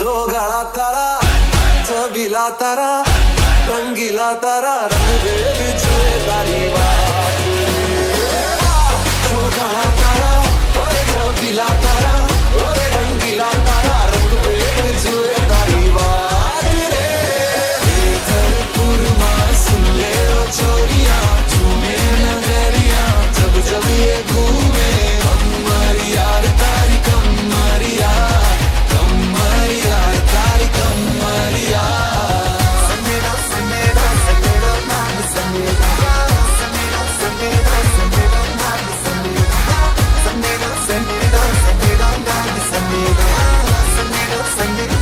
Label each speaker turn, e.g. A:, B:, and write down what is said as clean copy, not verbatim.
A: जो गळा तारा छबिला तारा रंगीला तारा रंग दे बिछुए तारी बात जो गळा तारा ओए छबिला तारा ओए रंगीला तारा रंग दे बिछुए तारी बात रे धरपुर मां सुन ले ओ छोरिया झूमे नगरिया जब जब ये घूमे हमारी यार तारी कमरिया तारी कमरिया Send